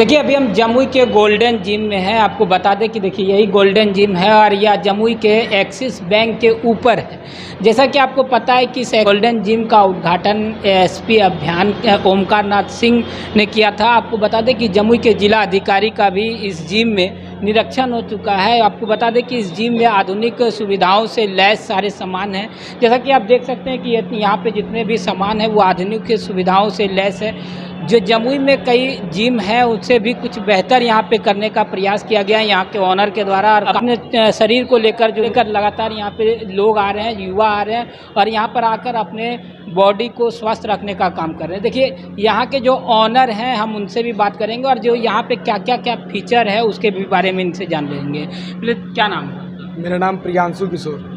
देखिए अभी हम जमुई के गोल्डन जिम में हैं। आपको बता दें कि देखिए यही गोल्डन जिम है और यह जमुई के एक्सिस बैंक के ऊपर है। जैसा कि आपको पता है कि इस गोल्डन जिम का उद्घाटन एसपी अभियान ओमकार नाथ सिंह ने किया था। आपको बता दें कि जमुई के जिला अधिकारी का भी इस जिम में निरीक्षण हो चुका है। आपको बता दें कि इस जिम में आधुनिक सुविधाओं से लैस सारे सामान हैं। जैसा कि आप देख सकते हैं कि यहाँ पे जितने भी सामान हैं वो आधुनिक सुविधाओं से लैस है। जो जमुई में कई जिम है उससे भी कुछ बेहतर यहाँ पे करने का प्रयास किया गया है यहाँ के ऑनर के द्वारा। और अपने शरीर को लेकर लगातार यहाँ पे लोग आ रहे हैं, युवा आ रहे हैं और यहाँ पर आकर अपने बॉडी को स्वस्थ रखने का काम कर रहे हैं। देखिए यहाँ के जो ऑनर हैं हम उनसे भी बात करेंगे और जो यहाँ पे क्या फीचर है उसके भी बारे में इनसे जान लेंगे। क्या नाम है? मेरा नाम प्रियांशु किशोर।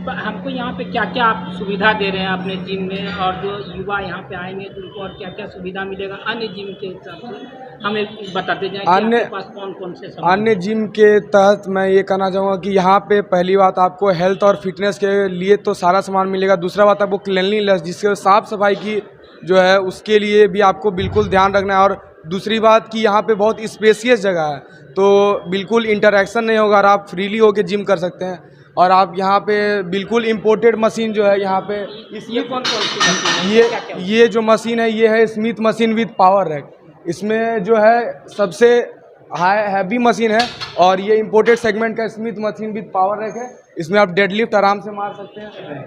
हमको यहाँ पे क्या आप सुविधा दे रहे हैं अपने जिम में, और जो युवा यहाँ पे आएंगे तो उनको और क्या सुविधा मिलेगा अन्य जिम के हिसाब से हमें बताते जाएं कि आपके पास कौन से अन्य जिम के तहत मैं ये कहना चाहूँगा कि यहाँ पे पहली बात आपको हेल्थ और फिटनेस के लिए तो सारा सामान मिलेगा। दूसरा बात आपको क्लीनलीनेस जिसके साफ़ सफाई की जो है उसके लिए भी आपको बिल्कुल ध्यान रखना है। और दूसरी बात कि यहाँ पे बहुत स्पेसियस जगह है तो बिल्कुल इंटरेक्शन नहीं होगा और आप फ्रीली होकर जिम कर सकते हैं। और आप यहाँ पे बिल्कुल इम्पोर्टेड मशीन जो है यहाँ पे ये कौन सी मशीन है? ये जो मशीन है ये है Smith machine with power rack. इसमें जो है सबसे हाई हैवी मशीन है और ये इम्पोर्टेड सेगमेंट का Smith machine with power rack है। इसमें आप डेडलिफ्ट आराम से मार सकते हैं।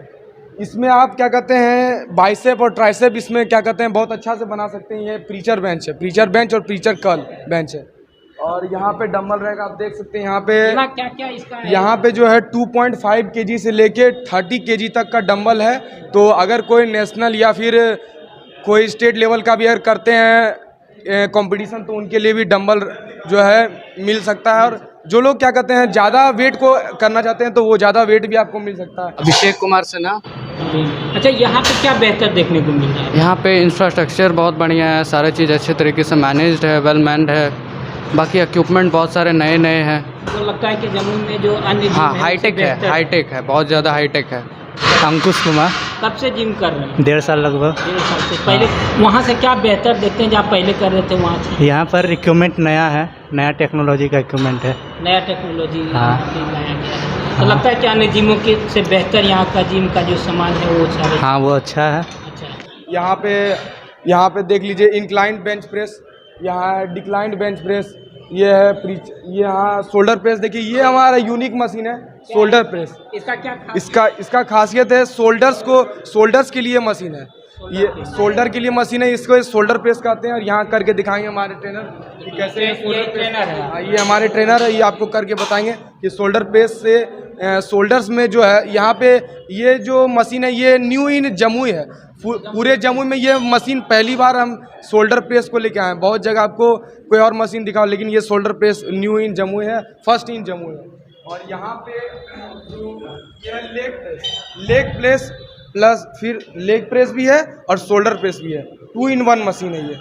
इसमें आप क्या कहते हैं बाइसेप और ट्राइसेप इसमें क्या कहते हैं बहुत अच्छा से बना सकते हैं। ये प्रीचर बेंच है, प्रीचर बेंच और प्रीचर कर्ल बेंच है। और यहाँ पे डंबल रैक आप देख सकते हैं। यहाँ पे क्या इसका है? यहाँ पे जो है 2.5 kg से लेके 30 kg तक का डंबल है। तो अगर कोई नेशनल या फिर कोई स्टेट लेवल का भी अगर करते हैं कंपटीशन तो उनके लिए भी डंबल जो है मिल सकता है। और जो लोग क्या कहते हैं ज़्यादा वेट को करना चाहते हैं तो वो ज़्यादा वेट भी आपको मिल सकता है। अभिषेक कुमार सिन्हा। अच्छा, यहाँ पे क्या बेहतर देखने को मिल रहा है? यहाँ पे इंफ्रास्ट्रक्चर बहुत बढ़िया है, सारी चीज़ अच्छे तरीके से मैनेज्ड है, वेल मैन्ड है। बाकी इक्विपमेंट बहुत सारे नए हैं। तो लगता है कि जमुई में जो अन्य हाँ हाईटेक है, बहुत ज़्यादा हाईटेक है। अंकुश कुमार। कब से जिम कर रहे हैं? 1.5 साल लगभग। 1.5 साल से पहले वहाँ से क्या बेहतर देखते हैं जहाँ पहले कर रहे थे वहाँ से? यहाँ पर इक्विपमेंट नया है, नया टेक्नोलॉजी का इक्विपमेंट है। नया टेक्नोलॉजी हाँ। लाया गया है। तो लगता है कि अन्य जिमों के से बेहतर यहाँ का जिम का जो सामान है वो सारे? हाँ वो अच्छा है। अच्छा, यहाँ पे देख लीजिए इंक्लाइंड बेंच प्रेस, यहाँ है डिक्लाइंड बेंच प्रेस, ये है ये यहाँ शोल्डर प्रेस। देखिए ये हमारा यूनिक मशीन है शोल्डर प्रेस। इसका क्या इसका खासियत है शोल्डर्स के लिए मशीन है। ये शोल्डर के लिए मशीन है, इसको शोल्डर प्रेस कहते हैं। और यहाँ करके दिखाएंगे हमारे ट्रेनर कि कैसे ट्रेनर है। हाँ, ये हमारे ट्रेनर है, ये आपको करके बताएंगे कि शोल्डर प्रेस से शोल्डर्स में जो है यहाँ पे ये जो मशीन है ये न्यू इन जमुई है। पूरे जमुई में ये मशीन पहली बार हम शोल्डर प्रेस को लेके आए हैं। बहुत जगह आपको कोई और मशीन दिखाओ लेकिन ये shoulder press new in Jamui है, फर्स्ट इन जमुई है। और यहाँ पे ये लेग प्रेस प्लस फिर लेग प्रेस भी है और शोल्डर प्रेस भी है। 2 in 1 मशीन है ये।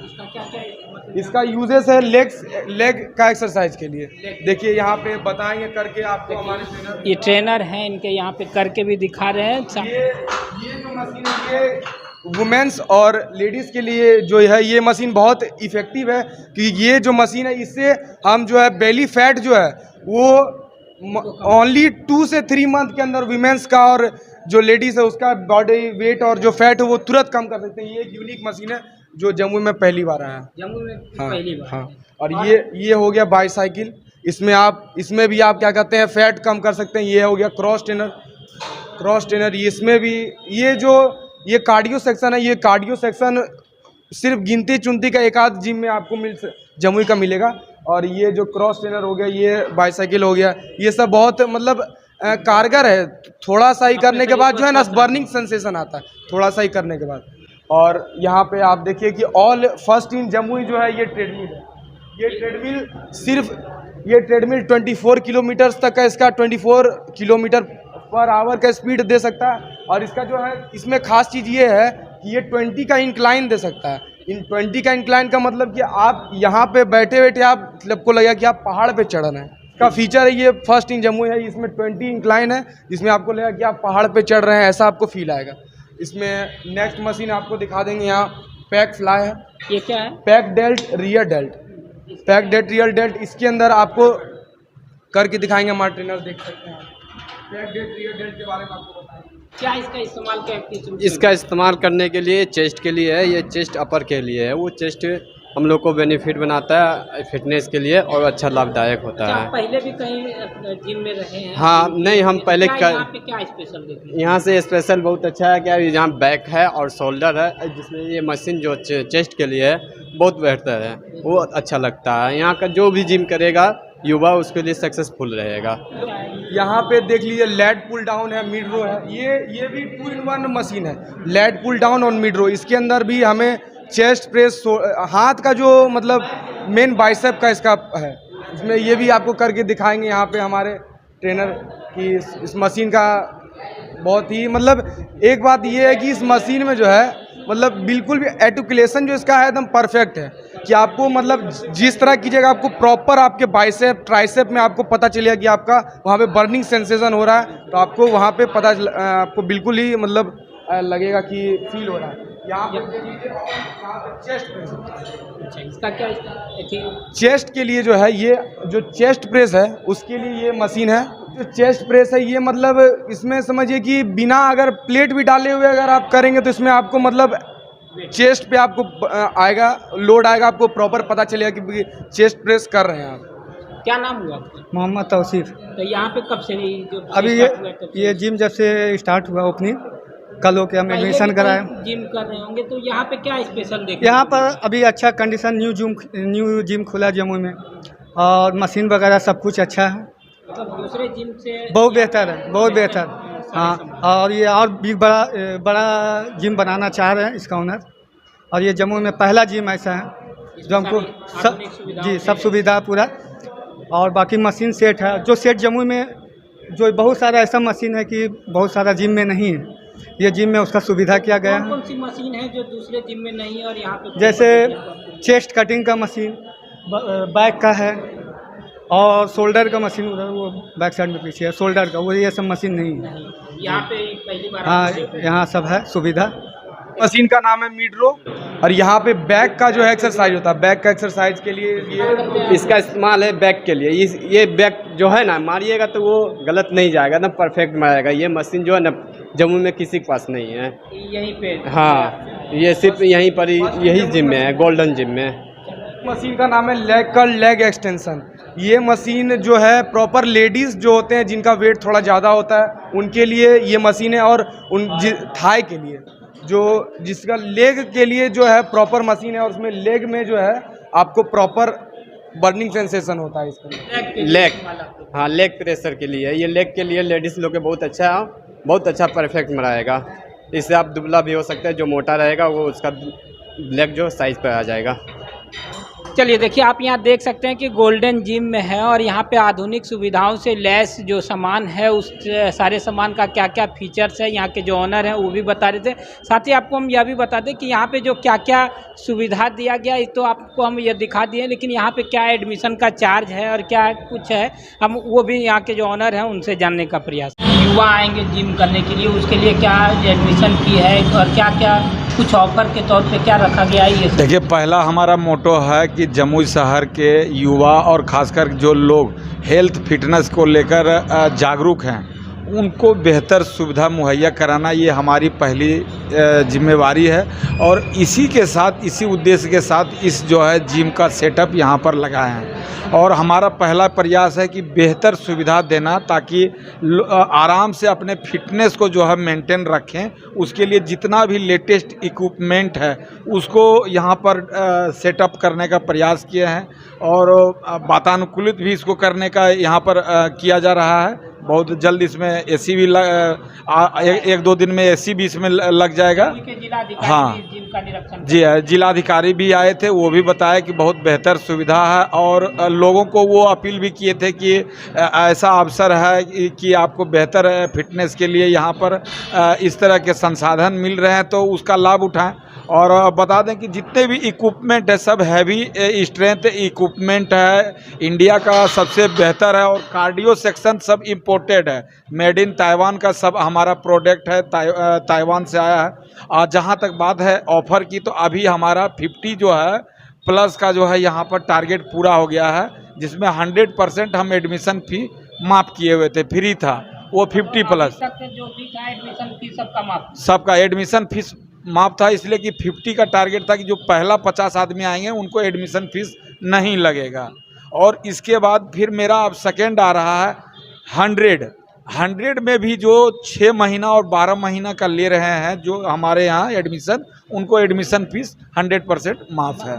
इसका यूजेस है लेग का एक्सरसाइज के लिए। देखिए यहाँ पे बताएंगे करके आपको हमारे ट्रेनर। ये ट्रेनर हैं, इनके यहाँ पे करके भी दिखा रहे हैं। ये जो मशीन है ये वुमेन्स और लेडीज़ के लिए जो है ये मशीन बहुत इफ़ेक्टिव है कि ये जो मशीन है इससे हम जो है बेली फैट जो है वो ओनली 2 से 3 मंथ के अंदर वुमेन्स का और जो लेडीज़ है उसका बॉडी वेट और जो फैट है वो तुरंत कम कर सकते हैं। ये एक यूनिक मशीन है जो जमुई में पहली बार आया है। जमुई में हाँ, पहली बार। हाँ। और ये हो गया बाईसाइकिल। इसमें भी आप क्या कहते हैं फैट कम कर सकते हैं। ये हो गया क्रॉस ट्रेनर। इसमें भी ये कार्डियो सेक्शन है। ये कार्डियो सेक्शन सिर्फ गिनती चुनती का एक आध जिम में आपको जमुई का मिलेगा। और ये जो क्रॉस ट्रेनर हो गया, ये बाईसाइकिल हो गया, ये सब बहुत मतलब कारगर है। थोड़ा सा ही करने के बाद जो है ना बर्निंग सेंसेशन आता है थोड़ा सा ही करने के बाद। और यहाँ पे आप देखिए कि ऑल फर्स्ट इन जमुई जो है ये ट्रेडमिल है। ये ट्रेडमिल 24 किलोमीटर तक का इसका 24 किलोमीटर पर आवर का स्पीड दे सकता है। और इसका जो है इसमें खास चीज़ ये है कि ये 20 का इंक्लाइन दे सकता है। इन 20 का इंक्लाइन का मतलब कि आप यहाँ पे बैठे आपको लगेगा कि आप पहाड़ पे चढ़ रहे हैं। इसका फीचर है ये फर्स्ट इन जमुई है। इसमें 20 इंक्लाइन है जिसमें आपको लगेगा कि आप पहाड़ पे चढ़ रहे हैं, ऐसा आपको फील आएगा। इसमें नेक्स्ट मशीन आपको दिखा देंगे। यहाँ पैक फ्लाई है। ये क्या है? Pack dealt rear dealt. Pack date real date इसके अंदर आपको करके दिखाएंगे। हमारे ट्रेनर देख सकते हैं पैक डेट रियल डेट के बारे में आपको बताएंगे। क्या इसका इस्तेमाल क्या इसका इस्तेमाल करने के लिए चेस्ट के लिए है, ये चेस्ट अपर के लिए है। वो चेस्ट हम लोग को बेनिफिट बनाता है फिटनेस के लिए और अच्छा लाभदायक होता है। पहले भी कहीं जिम में रहे हैं? हाँ, नहीं, हम पहले यहाँ पे क्या स्पेशल देखते हैं? यहाँ से स्पेशल बहुत अच्छा है क्या, यहाँ बैक है और शोल्डर है, जिसमें ये मशीन जो चेस्ट के लिए है बहुत बेहतर है, वो अच्छा लगता है। यहाँ का जो भी जिम करेगा युवा उसके लिए सक्सेसफुल रहेगा। यहाँ पे देख लीजिए लैट पुल डाउन है, मिड रो है, ये भी 2-in-1 मशीन है, लैट पुल डाउन और मिड रो। इसके अंदर भी हमें चेस्ट प्रेस हाथ का जो मतलब मेन बाइसेप का इसका है, इसमें ये भी आपको करके दिखाएंगे यहाँ पे हमारे ट्रेनर की। इस मशीन का बहुत ही मतलब एक बात ये है कि इस मशीन में जो है मतलब बिल्कुल भी आर्टिकुलेशन जो इसका है एकदम परफेक्ट है कि आपको मतलब जिस तरह कीजिएगा आपको प्रॉपर आपके बाइसेप ट्राइसेप में आपको पता चलेगा कि आपका वहाँ पे बर्निंग सेंसेशन हो रहा है, तो आपको वहाँ पे पता आपको बिल्कुल ही मतलब लगेगा कि फील हो रहा है। यहाँ पे चेस्ट प्रेस, इसका क्या चेस्ट के लिए जो है ये जो चेस्ट प्रेस है उसके लिए ये मशीन है। जो चेस्ट प्रेस है ये मतलब इसमें समझिए कि बिना अगर प्लेट भी डाले हुए अगर आप करेंगे तो इसमें आपको मतलब चेस्ट पे आपको आएगा लोड आएगा, आपको प्रॉपर पता चलेगा कि चेस्ट प्रेस कर रहे हैं आप। क्या नाम हुआ आपका? मोहम्मद तौसीफ। तो यहाँ पे कब से जो अभी ये जिम जब से स्टार्ट हुआ ओपनिंग कल हो के हम एडमिशन कराए। जिम कर रहे होंगे तो यहाँ पे क्या स्पेशल देखते? यहाँ पर अभी अच्छा कंडीशन न्यू जिम खुला जम्मू में और मशीन वगैरह सब कुछ अच्छा है, मतलब दूसरे जिम से बहुत बेहतर है, बहुत बेहतर। हाँ, और ये और भी बड़ा जिम बनाना चाह रहे हैं इसका ओनर, और ये जम्मू में पहला जिम ऐसा है जो हमको सब सुविधा पूरा, और बाकी मशीन सेट है जो सेट जम्मू में जो बहुत सारा ऐसा मशीन है कि बहुत सारा जिम में नहीं है, ये जिम में उसका सुविधा किया गया है। कौन सी मशीन है जो दूसरे जिम में नहीं है और यहाँ पे? जैसे चेस्ट कटिंग का मशीन, बैक का है, और शोल्डर का मशीन उधर वो बैक साइड में पीछे है शोल्डर का, वो ये सब मशीन नहीं है यहाँ पे पहली बार। हाँ, यहाँ सब है सुविधा। मशीन का नाम है मिड रो और यहाँ पे बैक का जो है एक्सरसाइज होता है, बैक का एक्सरसाइज के लिए ये इसका इस्तेमाल है बैक के लिए। ये बैक जो है ना मारिएगा तो वो गलत नहीं जाएगा ना, परफेक्ट मारेगा। ये मशीन जो है ना जम्मू में किसी के पास नहीं है, यहीं पे। हाँ, ये सिर्फ यहीं पर ही यही जिम में है, गोल्डन जिम में। मशीन का नाम है लेग कर्ल लेग एक्सटेंशन। ये मशीन जो है प्रॉपर लेडीज़ जो होते हैं जिनका वेट थोड़ा ज़्यादा होता है उनके लिए ये मशीन है, और उन थाई के लिए जो जिसका लेग के लिए जो है प्रॉपर मशीन है, और उसमें लेग में जो है आपको प्रॉपर बर्निंग सेंसेशन होता है इसका। लेग, हाँ, लेग प्रेशर के लिए ये लेग के लिए लेडीज़ लोग के बहुत अच्छा परफेक्ट मराएगा। इससे आप दुबला भी हो सकते हैं, जो मोटा रहेगा वो उसका लेग जो साइज पर आ जाएगा। चलिए देखिए आप यहाँ देख सकते हैं कि गोल्डन जिम में है और यहाँ पे आधुनिक सुविधाओं से लैस जो सामान है उस सारे सामान का क्या क्या फीचर्स है यहाँ के जो ऑनर हैं वो भी बता रहे थे। साथ ही आपको हम यह भी बता दें कि यहाँ पे जो क्या क्या सुविधा दिया गया है तो आपको हम ये दिखा दिए, लेकिन यहाँ पे क्या एडमिशन का चार्ज है और क्या कुछ है हम वो भी यहाँ के जो ऑनर हैं उनसे जानने का प्रयास। युवा आएंगे जिम करने के लिए, उसके लिए क्या एडमिशन फी है और क्या क्या कुछ ऑफर के तौर पे क्या रखा गया है? ये देखिए, पहला हमारा मोटो है कि जमुई शहर के युवा और खासकर जो लोग हेल्थ फिटनेस को लेकर जागरूक हैं उनको बेहतर सुविधा मुहैया कराना ये हमारी पहली जिम्मेवारी है, और इसी के साथ इसी उद्देश्य के साथ इस जो है जिम का सेटअप यहाँ पर लगाए हैं। और हमारा पहला प्रयास है कि बेहतर सुविधा देना ताकि आराम से अपने फिटनेस को जो है मेंटेन रखें। उसके लिए जितना भी लेटेस्ट इक्विपमेंट है उसको यहाँ पर सेटअप करने का प्रयास किए हैं, और वातानुकूलित भी इसको करने का यहाँ पर किया जा रहा है। बहुत जल्द इसमें एसी भी एक दो दिन में एसी भी इसमें लग जाएगा। हाँ जी, जिलाधिकारी भी आए थे, वो भी बताया कि बहुत बेहतर सुविधा है, और लोगों को वो अपील भी किए थे कि ऐसा अवसर है कि आपको बेहतर फिटनेस के लिए यहाँ पर इस तरह के संसाधन मिल रहे हैं तो उसका लाभ उठाएं। और बता दें कि जितने भी इक्विपमेंट है सब हैवी स्ट्रेंथ इक्विपमेंट है, इंडिया का सबसे बेहतर है, और कार्डियो सेक्शन सब इम्पोर्टेड है, मेड इन ताइवान का सब हमारा प्रोडक्ट है, ताइवान से आया है। और जहां तक बात है ऑफ़र की, तो अभी हमारा 50 जो है प्लस का जो है यहाँ पर टारगेट पूरा हो गया है, जिसमें 100% हम एडमिशन फ़ी माफ़ किए हुए थे, फ्री था वो 50 प्लस जो भी था एडमिशन फीस सबका माफ। सबका एडमिशन फीस माफ़ था, इसलिए कि 50 का टारगेट था कि जो पहला 50 आदमी आएंगे उनको एडमिशन फीस नहीं लगेगा। और इसके बाद फिर मेरा अब सेकेंड आ रहा है 100 में भी जो 6 महीना और 12 महीना का ले रहे हैं जो हमारे यहाँ एडमिशन, उनको एडमिशन फीस 100% माफ़ है।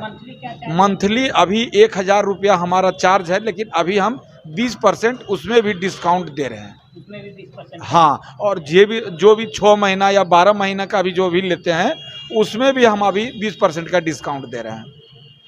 मंथली अभी 1000 रुपया हमारा चार्ज है, लेकिन अभी हम 20% उसमें भी डिस्काउंट दे रहे हैं। उसमें भी 20%। हाँ, और जो भी 6 महीना या 12 महीना का भी जो भी लेते हैं उसमें भी हम अभी 20% का डिस्काउंट दे रहे हैं।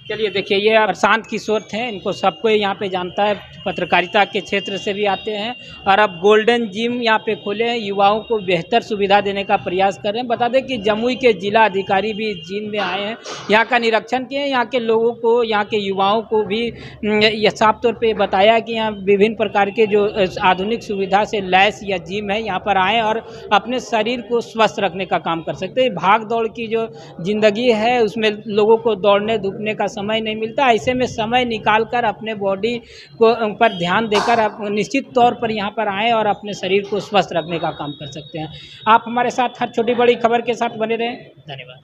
चलिए देखिए, ये प्रशांत किशोर थे, इनको सबको यहाँ पे जानता है, पत्रकारिता के क्षेत्र से भी आते हैं और अब गोल्डन जिम यहाँ पे खोले हैं, युवाओं को बेहतर सुविधा देने का प्रयास कर रहे हैं। बता दें कि जमुई के जिला अधिकारी भी इस जिम में आए हैं, यहाँ का निरीक्षण किए हैं, यहाँ के लोगों को, यहाँ के युवाओं को भी यह साफ तौर पे बताया कि यहाँ विभिन्न प्रकार के जो आधुनिक सुविधा से लैस या जिम है, यहाँ पर आएँ और अपने शरीर को स्वस्थ रखने का काम कर सकते हैं। भाग दौड़ की जो ज़िंदगी है उसमें लोगों को दौड़ने धूपने का समय नहीं मिलता, ऐसे में समय निकाल कर अपने बॉडी को पर ध्यान देकर आप निश्चित तौर पर यहाँ पर आएँ और अपने शरीर को स्वस्थ रखने का काम कर सकते हैं। आप हमारे साथ हर छोटी बड़ी खबर के साथ बने रहें। धन्यवाद।